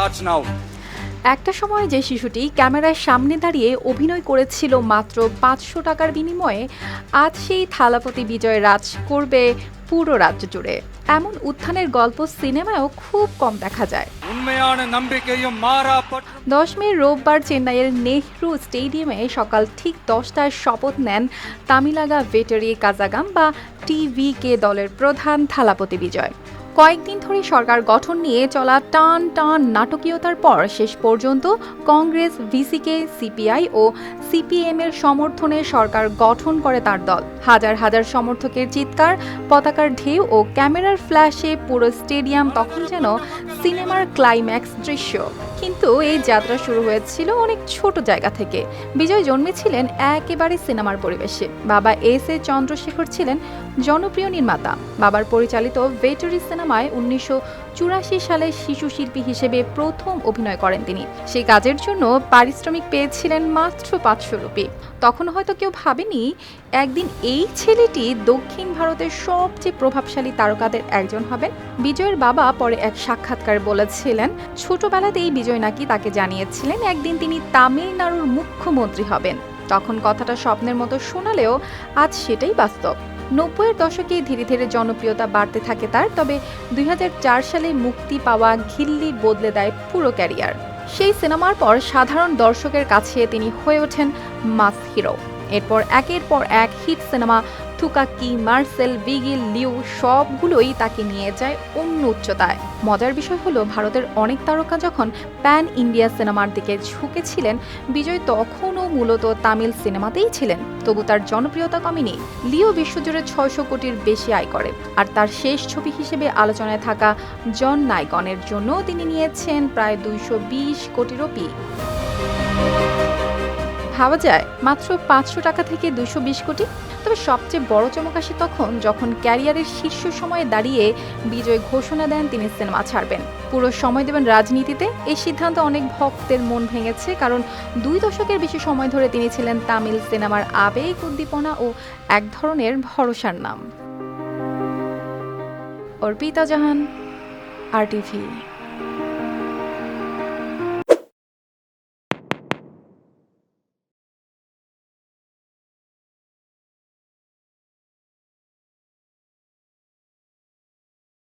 starts now. একটা সময় যে শিশুটি ক্যামেরার সামনে দাঁড়িয়ে অভিনয় করেছিল মাত্র 500 টাকার বিনিময়ে, আজ সেই থালাপতি বিজয় রাজ করবে পুরো রাজ্য জুড়ে। এমন উত্থানের গল্প সিনেমায়ও খুব কম দেখা যায়। 10 মে রোববার চেন্নাইয়ের নেহরু স্টেডিয়ামে সকাল ঠিক 10টায় শপথ নেন তামিলাগা ভেটারি কাজাগাম বা টিভিকে দলের প্রধান থালাপতি বিজয়। কয়েকদিন ধরে সরকার গঠন নিয়ে চলা টান টান নাটকীয়তার পর শেষ পর্যন্ত কংগ্রেস, ভিসিকে, সিপিআই ও সিপিএম এর সমর্থনে সরকার গঠন করে তার দল। হাজার হাজার সমর্থকের চিৎকার, পতাকার ঢেউ ও ক্যামেরার ফ্ল্যাশে পুরো স্টেডিয়াম তখন যেন সিনেমার ক্লাইম্যাক্স দৃশ্য। কিন্তু এই যাত্রা শুরু হয়েছিল অনেক ছোট জায়গা থেকে। বিজয় জন্মেছিলেন একেবারে সিনেমার পরিবেশে। বাবা এস.এ. চন্দ্রশেখর ছিলেন জনপ্রিয় নির্মাতা। বাবার পরিচালিত ভেটারি সিনেমায় 1984 সালে শিশু শিল্পী হিসেবে প্রথম অভিনয় করেন তিনি। সেই কাজের জন্য পারিশ্রমিক পেয়েছিলেন মাত্র 500 রুপি। তখন হয়তো কেউ ভাবেনি একদিন এই ছেলেটি দক্ষিণ ভারতের সবচেয়ে প্রভাবশালী তারকাদের একজন হবেন। বিজয়ের বাবা পরে এক সাক্ষাৎকারে বলেছিলেন, ছোটবেলাতেই বিজয় নাকি তাকে জানিয়েছিলেন একদিন তিনি তামিলনাড়ুর মুখ্যমন্ত্রী হবেন। তখন কথাটা স্বপ্নের মতো শোনালেও আজ সেটাই বাস্তব। 90-এর দশকে ধীরে ধীরে জনপ্রিয়তা বাড়তে থাকে তার। তবে 2004 সালে মুক্তি পাওয়া ঘিল্লি বদলে দেয় পুরো ক্যারিয়ার। সেই সিনেমার পর সাধারণ দর্শকের কাছে তিনি হয়ে ওঠেন মাস হিরো। এরপর একের পর এক hit cinema থুকাকি, Marcel, Bigil, Liu সবগুলোই তাকে নিয়ে যায় অন্য উচ্চতায়। মজার বিষয় হলো ভারতের অনেক তারকা যখন প্যান ইন্ডিয়া সিনেমার দিকে ঝুঁকেছিলেন, বিজয় তখনও মূলত তামিল সিনেমাতেই ছিলেন। তবু তার জনপ্রিয়তা কমেনি। লিও বিশ্বজুড়ে 600 কোটির বেশি আয় করে। আর তার শেষ ছবি হিসেবে আলোচনায় থাকা জন নায়কনের জন্য তিনি নিয়েছেন প্রায় 220 কোটি রুপি। ভাবা যায় মাত্র 500 টাকা থেকে 220 কোটি। তবে সবচেয়ে বড় চমক আসে তখন যখন ক্যারিয়ারের শীর্ষ সময়ে দাঁড়িয়ে বিজয় ঘোষণা দেন তিনি সিনেমা ছাড়বেন, পুরো সময় দেবেন রাজনীতিতে। এই সিদ্ধান্ত অনেক ভক্তের মন ভেঙেছে, কারণ 2 দশকের বেশি সময় ধরে তিনি ছিলেন তামিল সিনেমার আবেগ, উদ্দীপনা ও এক ধরনের ভরসার নাম। অর্পিতা জাহান, RTV।